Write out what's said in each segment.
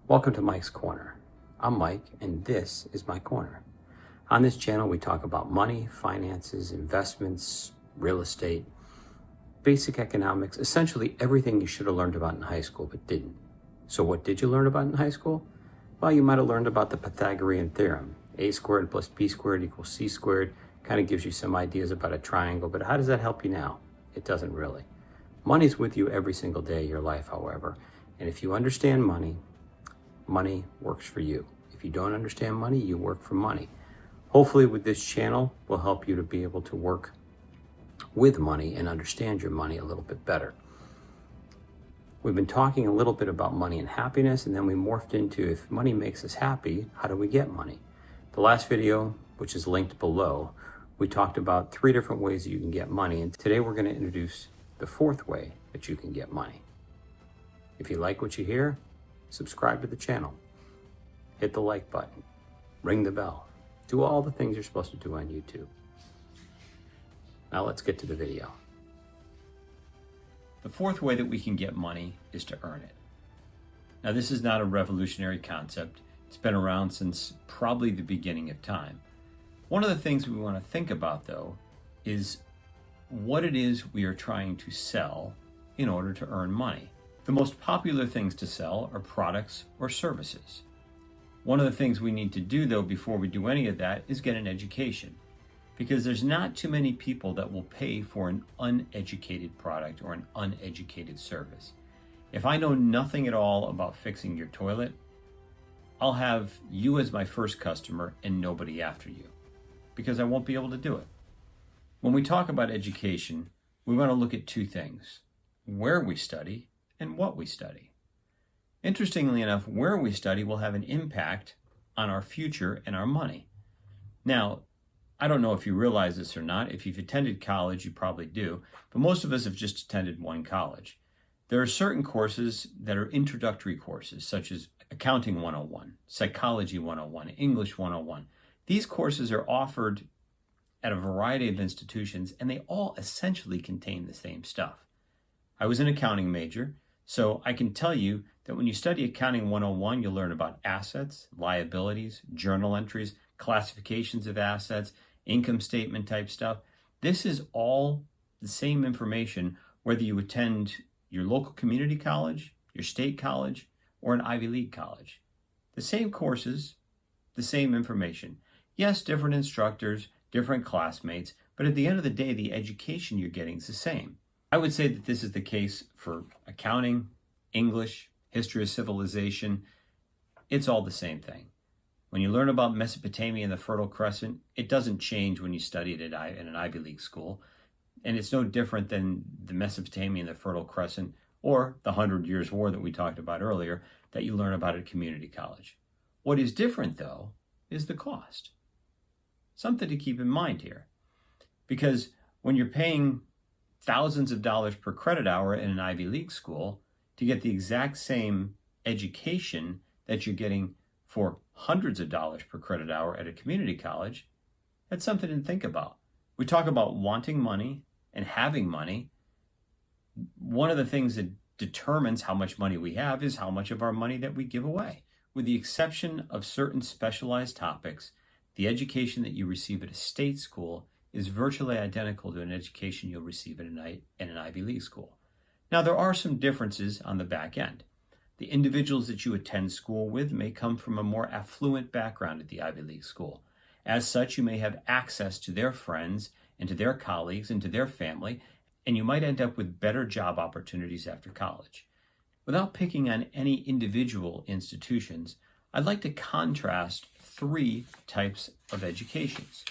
Welcome to Mike's Corner. I'm Mike, and this is my corner. On this channel, we talk about money, finances, investments, real estate, basic economics, essentially everything you should have learned about in high school but didn't. So what did you learn about in high school? Well, you might have learned about the Pythagorean theorem. A squared plus b squared equals c squared. Kind of gives you some ideas about a triangle, but how does that help you now? It doesn't really. Money's with you every single day of your life, however. And if you understand money, money works for you. If you don't understand money, you work for money. Hopefully with this channel, we'll help you to be able to work with money and understand your money a little bit better. We've been talking a little bit about money and happiness, and then we morphed into, if money makes us happy, how do we get money? The last video, which is linked below, we talked about 3 different ways that you can get money, and today we're going to introduce the 4th way that you can get money. If you like what you hear, subscribe to the channel, hit the like button, ring the bell, do all the things you're supposed to do on YouTube. Now let's get to the video. The 4th way that we can get money is to earn it. Now this is not a revolutionary concept. It's been around since probably the beginning of time. One of the things we want to think about though is what it is we are trying to sell in order to earn money. The most popular things to sell are products or services. One of the things we need to do though before we do any of that is get an education, because there's not too many people that will pay for an uneducated product or an uneducated service. If I know nothing at all about fixing your toilet, I'll have you as my first customer and nobody after you, because I won't be able to do it. When we talk about education, we want to look at 2 things: where we study and what we study. Interestingly enough, where we study will have an impact on our future and our money. Now, I don't know if you realize this or not. If you've attended college, you probably do, but most of us have just attended one college. There are certain courses that are introductory courses, such as Accounting 101, Psychology 101, English 101. These courses are offered at a variety of institutions, and they all essentially contain the same stuff. I was an accounting major, so I can tell you that when you study Accounting 101, you'll learn about assets, liabilities, journal entries, classifications of assets, income statement type stuff. This is all the same information whether you attend your local community college, your state college, or an Ivy League college. The same courses, the same information. Yes, different instructors, different classmates, but at the end of the day, the education you're getting is the same. I would say that this is the case for accounting, English, history of civilization. It's all the same thing. When you learn about Mesopotamia and the Fertile Crescent, it doesn't change when you study it in an Ivy League school. And it's no different than the Mesopotamia and the Fertile Crescent or the 100 Years' War that we talked about earlier that you learn about at community college. What is different, though, is the cost. Something to keep in mind here. Because when you're paying thousands of dollars per credit hour in an Ivy League school to get the exact same education that you're getting for hundreds of dollars per credit hour at a community college, that's something to think about. We talk about wanting money and having money. One of the things that determines how much money we have is how much of our money that we give away. With the exception of certain specialized topics, the education that you receive at a state school is virtually identical to an education you'll receive in an Ivy League school. Now, there are some differences on the back end. The individuals that you attend school with may come from a more affluent background at the Ivy League school. As such, you may have access to their friends and to their colleagues and to their family, and you might end up with better job opportunities after college. Without picking on any individual institutions, I'd like to contrast 3 types of educations.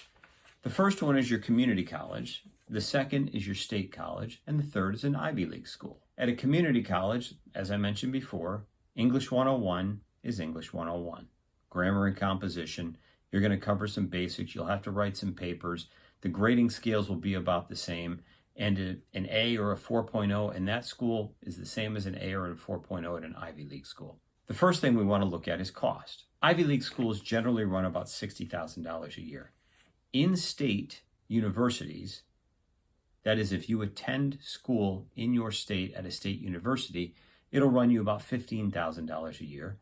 The first one is your community college, the second is your state college, and the third is an Ivy League school. At a community college, as I mentioned before, English 101 is English 101. Grammar and composition, you're going to cover some basics, you'll have to write some papers, the grading scales will be about the same, and an A or a 4.0 in that school is the same as an A or a 4.0 at an Ivy League school. The first thing we want to look at is cost. Ivy League schools generally run about $60,000 a year. In-state universities, that is, if you attend school in your state at a state university, it'll run you about $15,000 a year.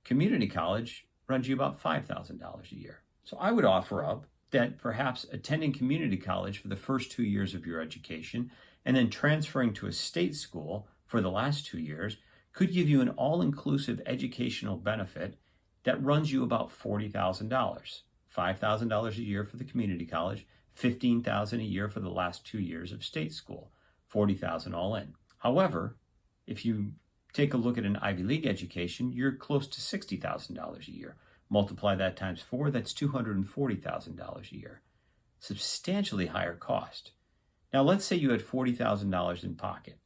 Community college runs you about $5,000 a year. So I would offer up that perhaps attending community college for the first 2 years of your education and then transferring to a state school for the last 2 years could give you an all-inclusive educational benefit that runs you about $40,000. $5,000 a year for the community college, $15,000 a year for the last 2 years of state school, $40,000 all in. However, if you take a look at an Ivy League education, you're close to $60,000 a year. Multiply that times 4, that's $240,000 a year. Substantially higher cost. Now let's say you had $40,000 in pocket.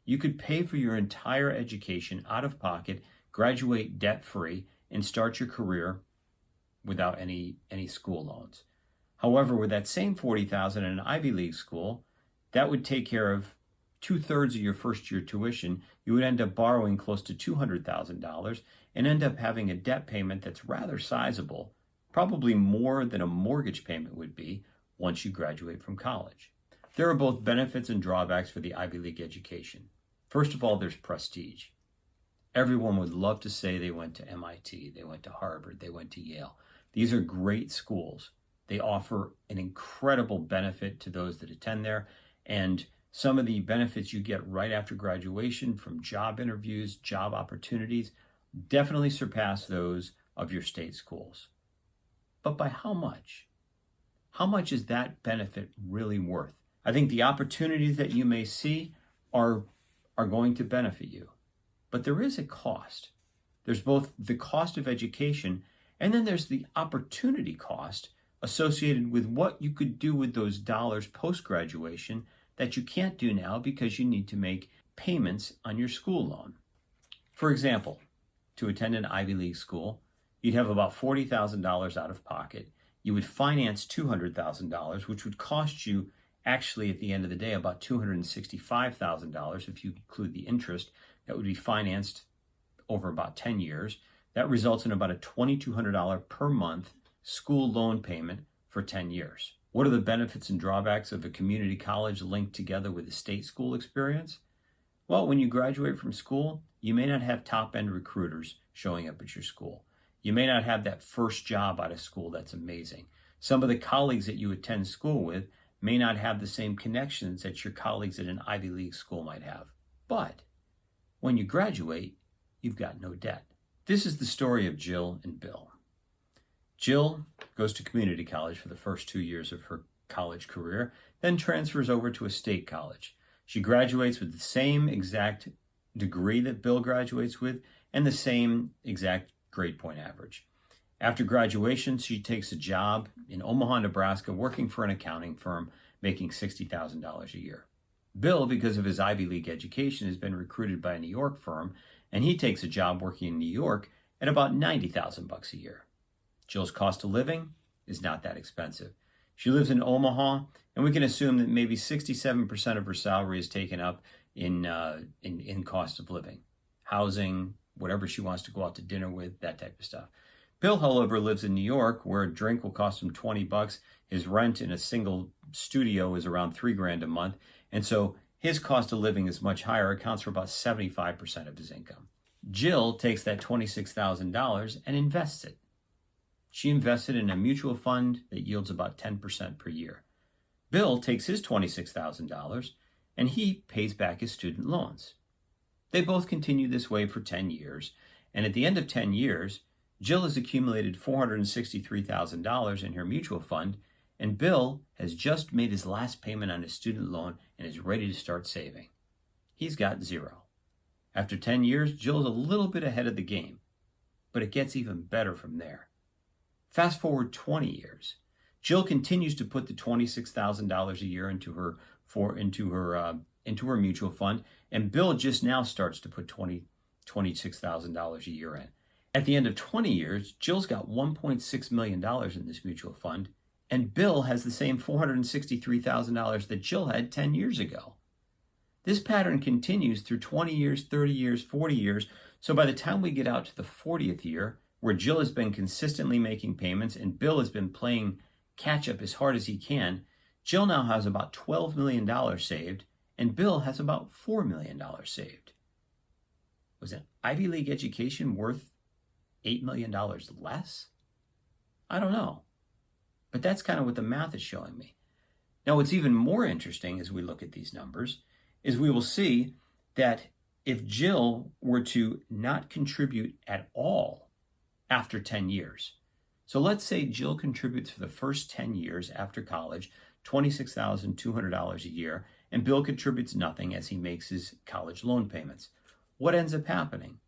You could pay for your entire education out of pocket, graduate debt-free, and start your career without any school loans. However, with that same $40,000 in an Ivy League school, that would take care of 2/3 of your first year tuition. You would end up borrowing close to $200,000 and end up having a debt payment that's rather sizable, probably more than a mortgage payment would be once you graduate from college. There are both benefits and drawbacks for the Ivy League education. First of all, there's prestige. Everyone would love to say they went to MIT, they went to Harvard, they went to Yale. These are great schools. They offer an incredible benefit to those that attend there, and some of the benefits you get right after graduation from job interviews, job opportunities, definitely surpass those of your state schools. But by how much? How much is that benefit really worth? I think the opportunities that you may see are going to benefit you. But there is a cost. There's both the cost of education and then there's the opportunity cost associated with what you could do with those dollars post-graduation that you can't do now because you need to make payments on your school loan. For example, to attend an Ivy League school, you'd have about $40,000 out of pocket. You would finance $200,000, which would cost you actually at the end of the day about $265,000 if you include the interest that would be financed over about 10 years. That results in about a $2,200 per month school loan payment for 10 years. What are the benefits and drawbacks of a community college linked together with a state school experience? Well, when you graduate from school, you may not have top-end recruiters showing up at your school. You may not have that first job out of school that's amazing. Some of the colleagues that you attend school with may not have the same connections that your colleagues at an Ivy League school might have. But when you graduate, you've got no debt. This is the story of Jill and Bill. Jill goes to community college for the first 2 years of her college career, then transfers over to a state college. She graduates with the same exact degree that Bill graduates with and the same exact grade point average. After graduation, she takes a job in Omaha, Nebraska, working for an accounting firm, making $60,000 a year. Bill, because of his Ivy League education, has been recruited by a New York firm, and he takes a job working in New York at about $90,000 a year. Jill's cost of living is not that expensive. She lives in Omaha, and we can assume that maybe 67% of her salary is taken up in cost of living, housing, whatever she wants to go out to dinner with, that type of stuff. Bill, however, lives in New York, where a drink will cost him $20. His rent in a single studio is around $3,000 a month, and so his cost of living is much higher, accounts for about 75% of his income. Jill takes that $26,000 and invests it. She invested in a mutual fund that yields about 10% per year. Bill takes his $26,000 and he pays back his student loans. They both continue this way for 10 years, and at the end of 10 years, Jill has accumulated $463,000 in her mutual fund, and Bill has just made his last payment on his student loan and is ready to start saving. He's got zero. After 10 years, Jill's a little bit ahead of the game, but it gets even better from there. Fast forward 20 years. Jill continues to put the $26,000 a year into her mutual fund, and Bill just now starts to put $26,000 a year in. At the end of 20 years, Jill's got $1.6 million in this mutual fund, and Bill has the same $463,000 that Jill had 10 years ago. This pattern continues through 20 years, 30 years, 40 years, so by the time we get out to the 40th year, where Jill has been consistently making payments and Bill has been playing catch up as hard as he can, Jill now has about $12 million saved, and Bill has about $4 million saved. Was an Ivy League education worth $8 million less? I don't know. But that's kind of what the math is showing me. Now, what's even more interesting as we look at these numbers is we will see that if Jill were to not contribute at all after 10 years, so let's say Jill contributes for the first 10 years after college, $26,200 a year, and Bill contributes nothing as he makes his college loan payments. What ends up happening?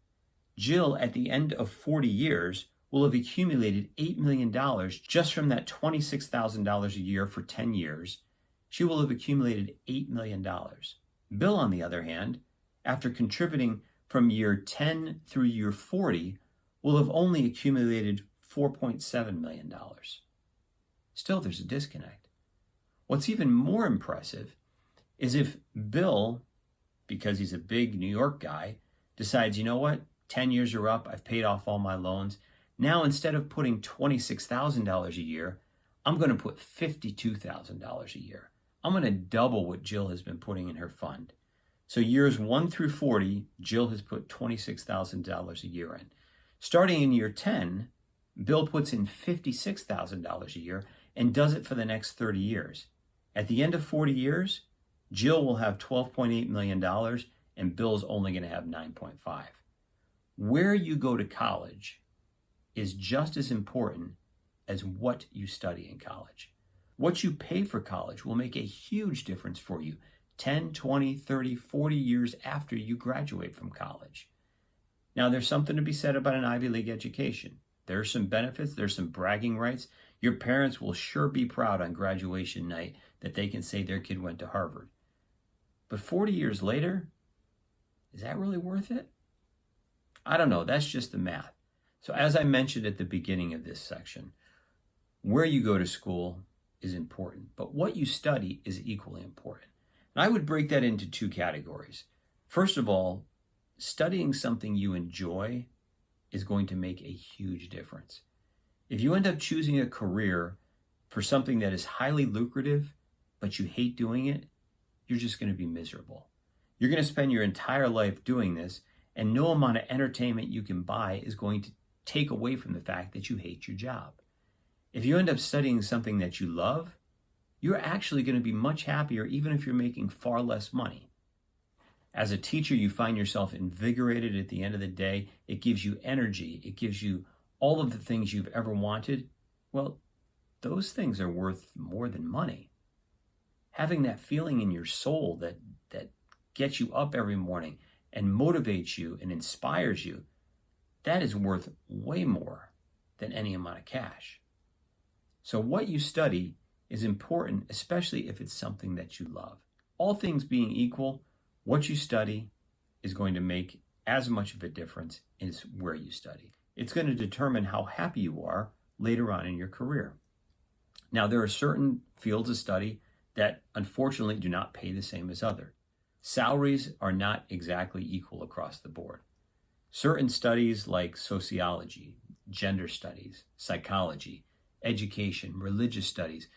Jill, at the end of 40 years, will have accumulated $8 million just from that $26,000 a year for 10 years. She will have accumulated $8 million. Bill, on the other hand, after contributing from year 10 through year 40, will have only accumulated $4.7 million. Still, there's a disconnect. What's even more impressive is if Bill, because he's a big New York guy, decides, you know what, 10 years are up, I've paid off all my loans. Now, instead of putting $26,000 a year, I'm going to put $52,000 a year. I'm going to double what Jill has been putting in her fund. So years 1 through 40, Jill has put $26,000 a year in. Starting in year 10, Bill puts in $56,000 a year and does it for the next 30 years. At the end of 40 years, Jill will have $12.8 million and Bill's only going to have 9.5. Where you go to college is just as important as what you study in college. What you pay for college will make a huge difference for you 10, 20, 30, 40 years after you graduate from college. Now, there's something to be said about an Ivy League education. There are some benefits, there's some bragging rights. Your parents will sure be proud on graduation night that they can say their kid went to Harvard. But 40 years later, is that really worth it? I don't know, that's just the math. So as I mentioned at the beginning of this section, where you go to school is important, but what you study is equally important. And I would break that into two categories. First of all, studying something you enjoy is going to make a huge difference. If you end up choosing a career for something that is highly lucrative, but you hate doing it, you're just going to be miserable. You're going to spend your entire life doing this, and no amount of entertainment you can buy is going to take away from the fact that you hate your job. If you end up studying something that you love, you're actually going to be much happier even if you're making far less money. As a teacher, you find yourself invigorated at the end of the day. It gives you energy. It gives you all of the things you've ever wanted. Well, those things are worth more than money. Having that feeling in your soul that gets you up every morning and motivates you and inspires you, that is worth way more than any amount of cash. So what you study is important, especially if it's something that you love. All things being equal, what you study is going to make as much of a difference as where you study. It's going to determine how happy you are later on in your career. Now, there are certain fields of study that unfortunately do not pay the same as others. Salaries are not exactly equal across the board. Certain studies like sociology, gender studies, psychology, education, religious studies,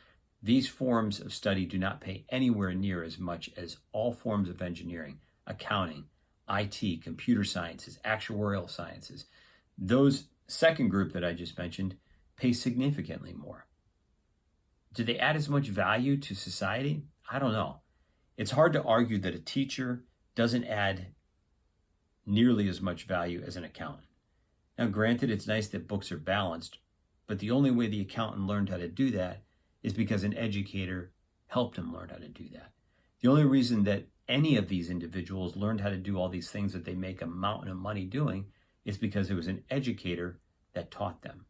these forms of study do not pay anywhere near as much as all forms of engineering, accounting, IT, computer sciences, actuarial sciences. Those second group that I just mentioned pay significantly more. Do they add as much value to society? I don't know. It's hard to argue that a teacher doesn't add nearly as much value as an accountant. Now, granted, it's nice that books are balanced, but the only way the accountant learned how to do that is because an educator helped him learn how to do that. The only reason that any of these individuals learned how to do all these things that they make a mountain of money doing is because it was an educator that taught them.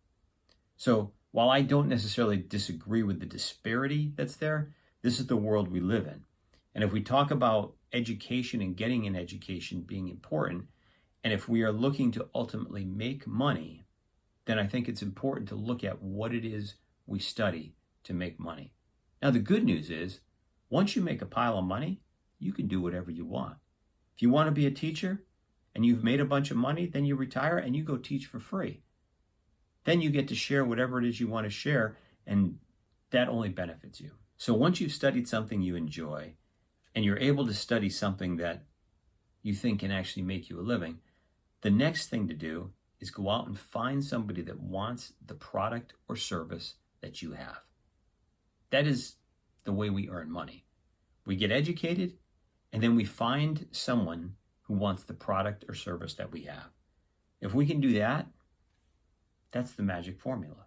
So while I don't necessarily disagree with the disparity that's there, this is the world we live in. And if we talk about education and getting an education being important, and if we are looking to ultimately make money, then I think it's important to look at what it is we study to make money. Now, the good news is, once you make a pile of money, you can do whatever you want. If you want to be a teacher and you've made a bunch of money, then you retire and you go teach for free. Then you get to share whatever it is you want to share, and that only benefits you. So once you've studied something you enjoy, and you're able to study something that you think can actually make you a living, the next thing to do is is go out and find somebody that wants the product or service that you have. That is the way we earn money. We get educated, and then we find someone who wants the product or service that we have. If we can do that, that's the magic formula.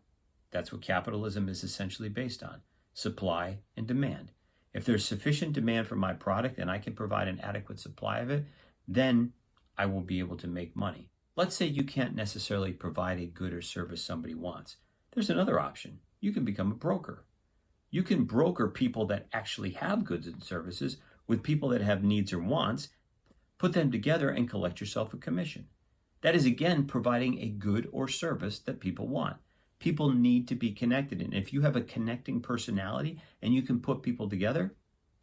That's what capitalism is essentially based on: supply and demand. If there's sufficient demand for my product and I can provide an adequate supply of it, then I will be able to make money. Let's say you can't necessarily provide a good or service somebody wants. There's another option. You can become a broker. You can broker people that actually have goods and services with people that have needs or wants, put them together and collect yourself a commission. That is, again, providing a good or service that people want. People need to be connected. And if you have a connecting personality and you can put people together,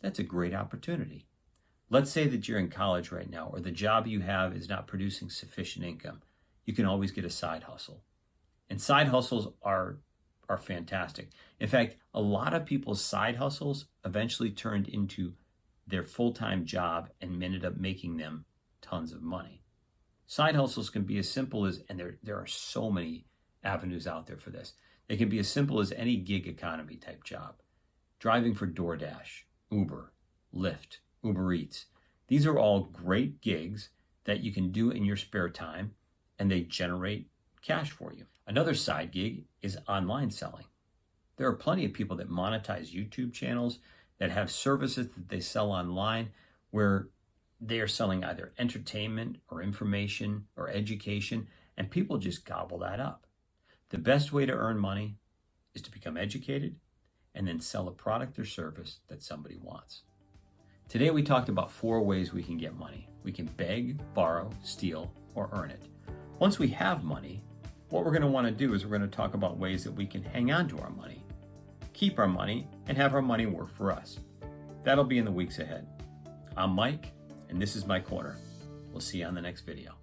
that's a great opportunity. Let's say that you're in college right now, or the job you have is not producing sufficient income. You can always get a side hustle. And side hustles are fantastic. In fact, a lot of people's side hustles eventually turned into their full-time job and ended up making them tons of money. Side hustles can be as simple as, and there are so many avenues out there for this. They can be as simple as any gig economy type job. Driving for DoorDash, Uber, Lyft, Uber Eats. These are all great gigs that you can do in your spare time, and they generate cash for you. Another side gig is online selling. There are plenty of people that monetize YouTube channels, that have services that they sell online where they are selling either entertainment or information or education, and people just gobble that up. The best way to earn money is to become educated and then sell a product or service that somebody wants. Today we talked about 4 ways we can get money. We can beg, borrow, steal, or earn it. Once we have money, what we're going to want to do is we're going to talk about ways that we can hang on to our money, keep our money, and have our money work for us. That'll be in the weeks ahead. I'm Mike, and this is My Corner. We'll see you on the next video.